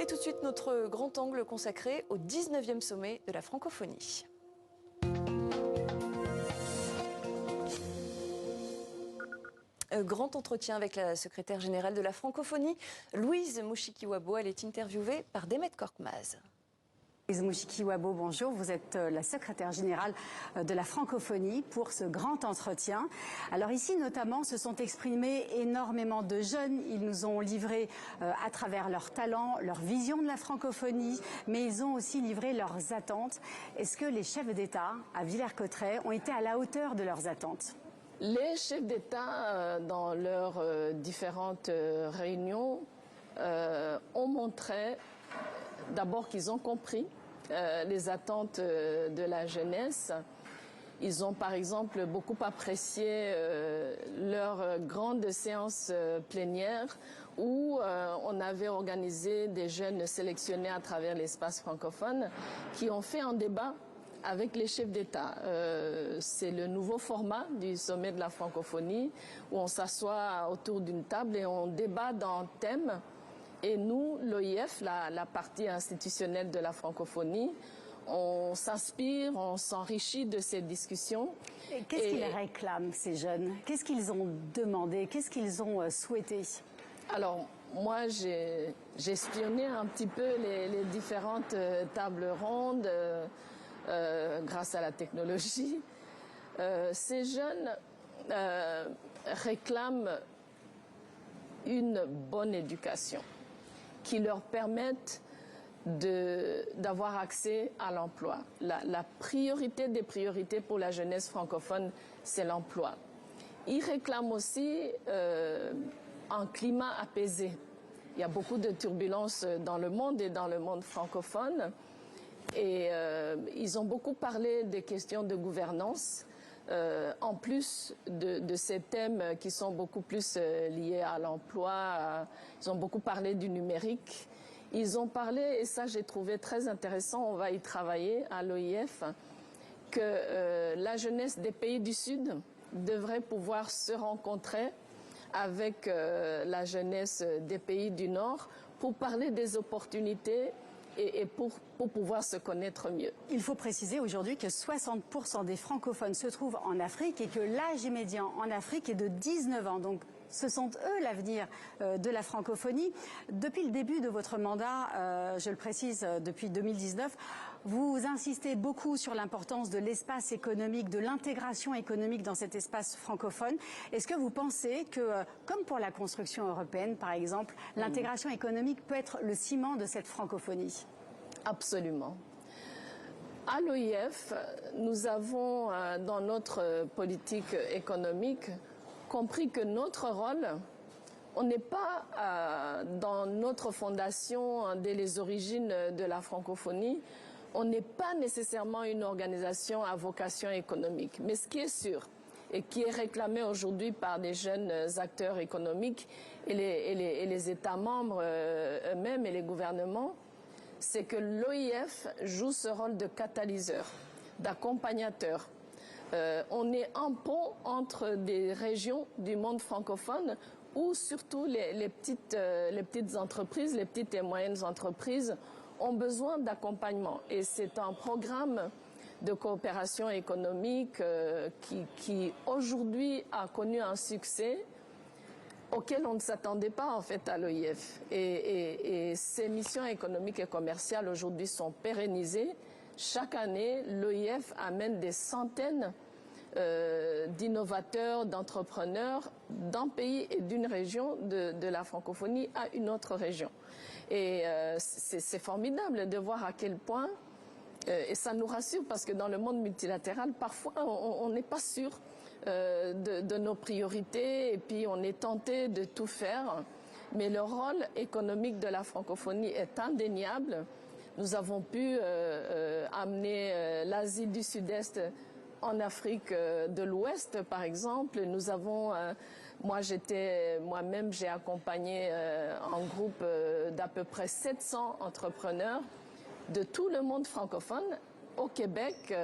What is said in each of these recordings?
Et tout de suite, notre grand angle consacré au 19e sommet de la francophonie. Grand entretien avec la secrétaire générale de la francophonie, Louise Mushikiwabo. Elle est interviewée par Demet Korkmaz. Louise Mushikiwabo, bonjour. Vous êtes la secrétaire générale de la francophonie pour ce grand entretien. Alors ici, notamment, se sont exprimés énormément de jeunes. Ils nous ont livré à travers leur talent, leur vision de la francophonie, mais ils ont aussi livré leurs attentes. Est-ce que les chefs d'État à Villers-Cotterêts ont été à la hauteur de leurs attentes ? Les chefs d'État, dans leurs différentes réunions, ont montré d'abord qu'ils ont compris les attentes de la jeunesse. Ils ont par exemple beaucoup apprécié leur grande séance plénière où on avait organisé des jeunes sélectionnés à travers l'espace francophone qui ont fait un débat avec les chefs d'État. C'est le nouveau format du sommet de la francophonie où on s'assoit autour d'une table et on débat d'un thème. Et nous, l'OIF, la partie institutionnelle de la francophonie, on s'inspire, on s'enrichit de ces discussions. Qu'est-ce qu'ils réclament, ces jeunes? Qu'est-ce qu'ils ont demandé? Qu'est-ce qu'ils ont souhaité? Alors, moi, j'ai espionné un petit peu les différentes tables rondes grâce à la technologie. Ces jeunes réclament une bonne éducation qui leur permette d'avoir accès à l'emploi. La priorité des priorités pour la jeunesse francophone, c'est l'emploi. Ils réclament aussi un climat apaisé. Il y a beaucoup de turbulences dans le monde et dans le monde francophone. Et ils ont beaucoup parlé des questions de gouvernance, en plus de ces thèmes qui sont beaucoup plus liés à l'emploi. Ils ont beaucoup parlé du numérique. Ils ont parlé, et ça j'ai trouvé très intéressant, on va y travailler à l'OIF, que la jeunesse des pays du Sud devrait pouvoir se rencontrer avec la jeunesse des pays du Nord pour parler des opportunités et pour pouvoir se connaître mieux. Il faut préciser aujourd'hui que 60% des francophones se trouvent en Afrique et que l'âge médian en Afrique est de 19 ans. Donc ce sont eux l'avenir de la francophonie. Depuis le début de votre mandat, je le précise, depuis 2019, vous insistez beaucoup sur l'importance de l'espace économique, de l'intégration économique dans cet espace francophone. Est-ce que vous pensez que, comme pour la construction européenne par exemple, l'intégration économique peut être le ciment de cette francophonie? Absolument. À l'OIF, nous avons dans notre politique économique compris que notre rôle, on n'est pas dans notre fondation dès les origines de la francophonie, on n'est pas nécessairement une organisation à vocation économique. Mais ce qui est sûr et qui est réclamé aujourd'hui par des jeunes acteurs économiques et les États membres eux-mêmes et les gouvernements, c'est que l'OIF joue ce rôle de catalyseur, d'accompagnateur. On est un pont entre des régions du monde francophone où surtout les petites entreprises, les petites et moyennes entreprises ont besoin d'accompagnement. Et c'est un programme de coopération économique qui aujourd'hui a connu un succès auquel on ne s'attendait pas en fait à l'OIF. Et ces missions économiques et commerciales aujourd'hui sont pérennisées. Chaque année, l'OIF amène des centaines d'innovateurs, d'entrepreneurs d'un pays et d'une région de la francophonie à une autre région. Et c'est formidable de voir à quel point, et ça nous rassure parce que dans le monde multilatéral, parfois on n'est pas sûr de nos priorités et puis on est tenté de tout faire. Mais le rôle économique de la francophonie est indéniable. Nous avons pu amener l'Asie du Sud-Est en Afrique de l'Ouest, par exemple. Nous avons, moi-même, j'ai accompagné un groupe d'à peu près 700 entrepreneurs de tout le monde francophone au Québec,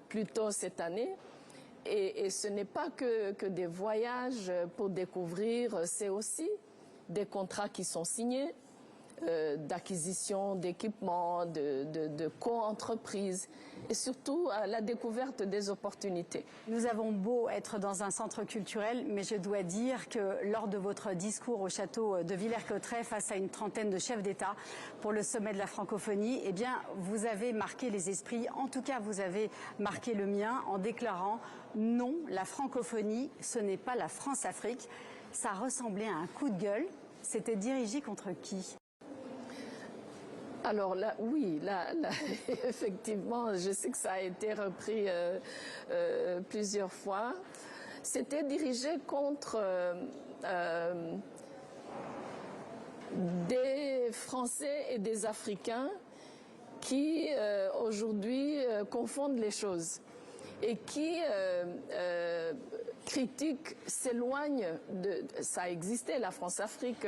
plus tôt cette année. Et ce n'est pas que des voyages pour découvrir, c'est aussi des contrats qui sont signés, d'acquisition d'équipements, de co-entreprises et surtout à la découverte des opportunités. Nous avons beau être dans un centre culturel, mais je dois dire que lors de votre discours au château de Villers-Cotterêts face à une trentaine de chefs d'État pour le sommet de la francophonie, eh bien, vous avez marqué les esprits. En tout cas, vous avez marqué le mien en déclarant « Non, la francophonie, ce n'est pas la France-Afrique ». Ça ressemblait à un coup de gueule. C'était dirigé contre qui ? Alors là, oui, là, effectivement, je sais que ça a été repris plusieurs fois. C'était dirigé contre des Français et des Africains qui aujourd'hui confondent les choses et qui critiquent, s'éloignent de... Ça existait, la France-Afrique...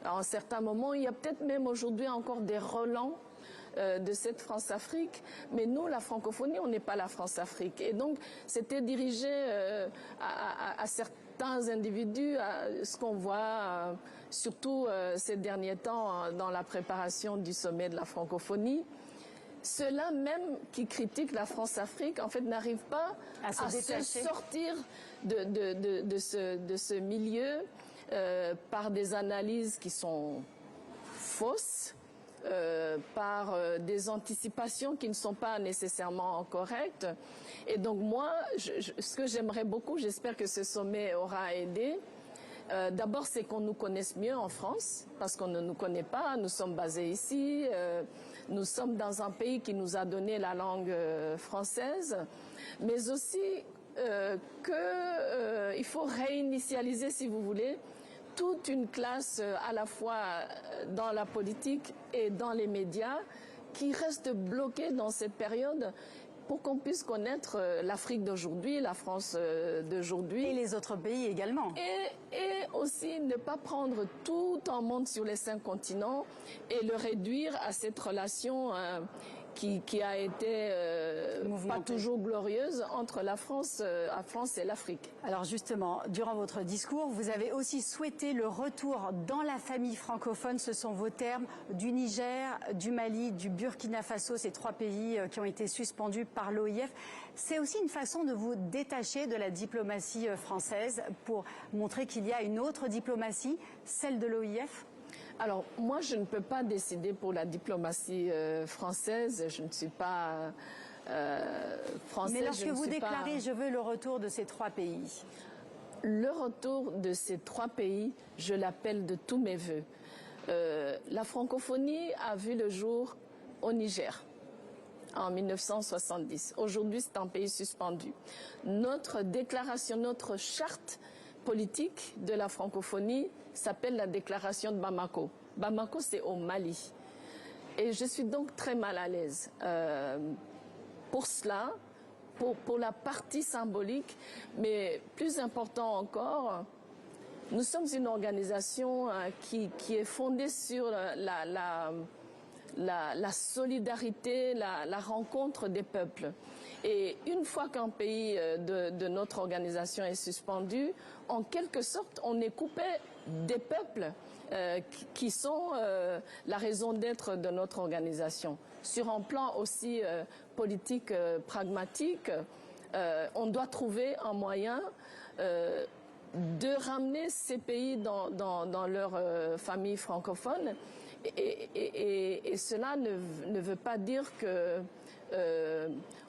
À un certain moment, il y a peut-être même aujourd'hui encore des relents de cette France-Afrique, mais nous, la francophonie, on n'est pas la France-Afrique. Et donc, c'était dirigé à certains individus, à ce qu'on voit surtout ces derniers temps dans la préparation du sommet de la francophonie. Ceux-là même qui critiquent la France-Afrique, en fait, n'arrivent pas à se sortir de ce milieu par des analyses qui sont fausses, par des anticipations qui ne sont pas nécessairement correctes. Et donc moi, ce que j'aimerais beaucoup, j'espère que ce sommet aura aidé, d'abord c'est qu'on nous connaisse mieux en France, parce qu'on ne nous connaît pas, nous sommes basés ici, nous sommes dans un pays qui nous a donné la langue française, mais aussi qu'il faut réinitialiser, si vous voulez, toute une classe à la fois dans la politique et dans les médias qui reste bloquée dans cette période pour qu'on puisse connaître l'Afrique d'aujourd'hui, la France d'aujourd'hui. Et les autres pays également. Et aussi ne pas prendre tout un monde sur les 5 continents et le réduire à cette relation qui a été pas toujours glorieuse entre la France et l'Afrique. Alors justement, durant votre discours, vous avez aussi souhaité le retour dans la famille francophone, ce sont vos termes, du Niger, du Mali, du Burkina Faso, ces 3 pays qui ont été suspendus par l'OIF. C'est aussi une façon de vous détacher de la diplomatie française pour montrer qu'il y a une autre diplomatie, celle de l'OIF ? Alors, moi, je ne peux pas décider pour la diplomatie française. Je ne suis pas française. Mais lorsque vous déclarez « je veux le retour de ces 3 pays », le retour de ces 3 pays, je l'appelle de tous mes voeux. La francophonie a vu le jour au Niger en 1970. Aujourd'hui, c'est un pays suspendu. Notre déclaration, notre charte politique de la francophonie s'appelle la déclaration de Bamako. Bamako, c'est au Mali. Et je suis donc très mal à l'aise pour cela, pour la partie symbolique, mais plus important encore, nous sommes une organisation qui est fondée sur la solidarité, la rencontre des peuples. Et une fois qu'un pays de notre organisation est suspendu, en quelque sorte, on est coupé des peuples qui sont la raison d'être de notre organisation. Sur un plan aussi politique pragmatique, on doit trouver un moyen de ramener ces pays dans leur famille francophone. Et cela ne veut pas dire que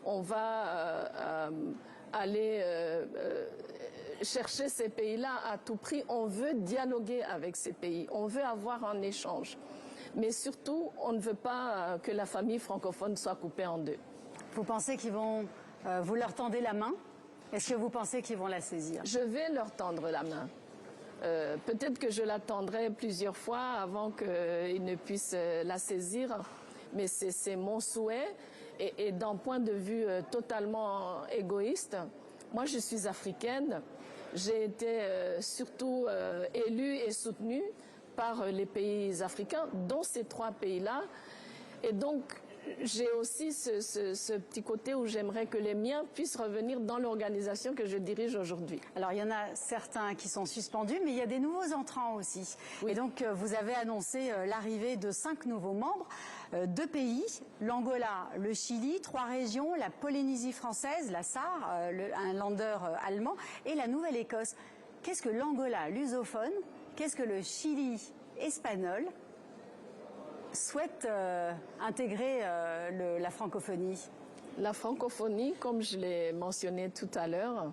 on va aller chercher ces pays-là à tout prix. On veut dialoguer avec ces pays, on veut avoir un échange. Mais surtout, on ne veut pas que la famille francophone soit coupée en 2. Vous pensez qu'ils vont... vous leur tendez la main? Est-ce que vous pensez qu'ils vont la saisir? Je vais leur tendre la main. Peut-être que je la tendrai plusieurs fois avant qu'ils ne puissent la saisir, mais c'est mon souhait. Et d'un point de vue totalement égoïste, moi je suis africaine, j'ai été surtout élue et soutenue par les pays africains, dont ces 3 pays-là. Et donc j'ai aussi ce petit côté où j'aimerais que les miens puissent revenir dans l'organisation que je dirige aujourd'hui. Alors, il y en a certains qui sont suspendus, mais il y a des nouveaux entrants aussi. Oui. Et donc, vous avez annoncé l'arrivée de 5 nouveaux membres, 2 pays, l'Angola, le Chili, 3 régions, la Polynésie française, la Sarre, un lander allemand, et la Nouvelle-Écosse. Qu'est-ce que l'Angola lusophone? Qu'est-ce que le Chili espagnol souhaite intégrer la francophonie? La francophonie, comme je l'ai mentionné tout à l'heure,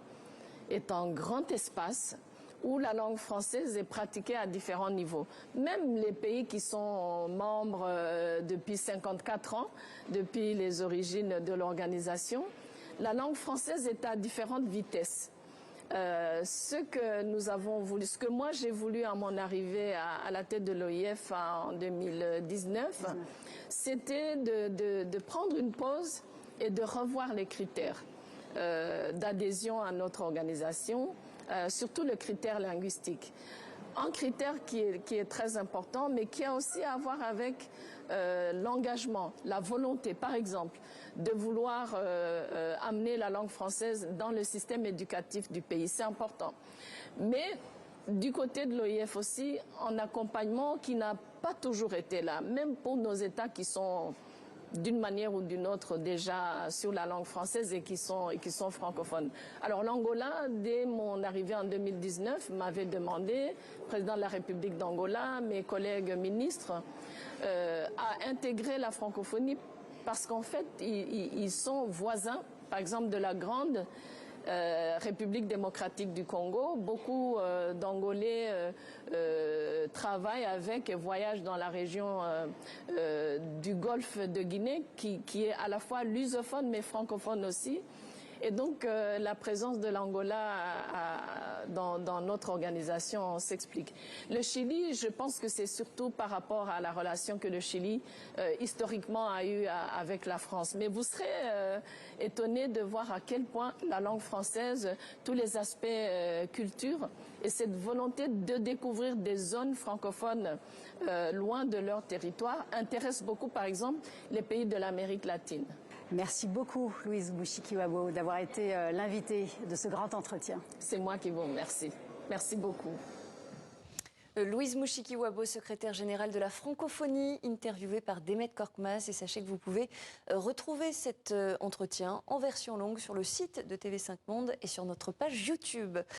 est un grand espace où la langue française est pratiquée à différents niveaux. Même les pays qui sont membres depuis 54 ans, depuis les origines de l'organisation, la langue française est à différentes vitesses. Ce que nous avons voulu, ce que moi j'ai voulu à mon arrivée à la tête de l'OIF en 2019, c'était de prendre une pause et de revoir les critères d'adhésion à notre organisation, surtout le critère linguistique. Un critère qui est très important, mais qui a aussi à voir avec l'engagement, la volonté, par exemple, de vouloir amener la langue française dans le système éducatif du pays. C'est important. Mais du côté de l'OIF aussi, un accompagnement qui n'a pas toujours été là, même pour nos États qui sont d'une manière ou d'une autre déjà sur la langue française et qui sont francophones. Alors l'Angola, dès mon arrivée en 2019, m'avait demandé, président de la République d'Angola, mes collègues ministres, à intégrer la francophonie parce qu'en fait, ils sont voisins, par exemple, de la grande République démocratique du Congo. Beaucoup d'Angolais travaillent avec et voyagent dans la région du Golfe de Guinée, qui est à la fois lusophone mais francophone aussi. Et donc la présence de l'Angola dans notre organisation s'explique. Le Chili, je pense que c'est surtout par rapport à la relation que le Chili historiquement a eue avec la France. Mais vous serez étonnés de voir à quel point la langue française, tous les aspects culture et cette volonté de découvrir des zones francophones loin de leur territoire intéresse beaucoup, par exemple, les pays de l'Amérique latine. Merci beaucoup, Louise Mushikiwabo, d'avoir été l'invitée de ce grand entretien. C'est moi qui vous remercie. Merci beaucoup. Louise Mushikiwabo, secrétaire générale de la francophonie, interviewée par Demet Korkmaz. Et sachez que vous pouvez retrouver cet entretien en version longue sur le site de TV5 Monde et sur notre page YouTube.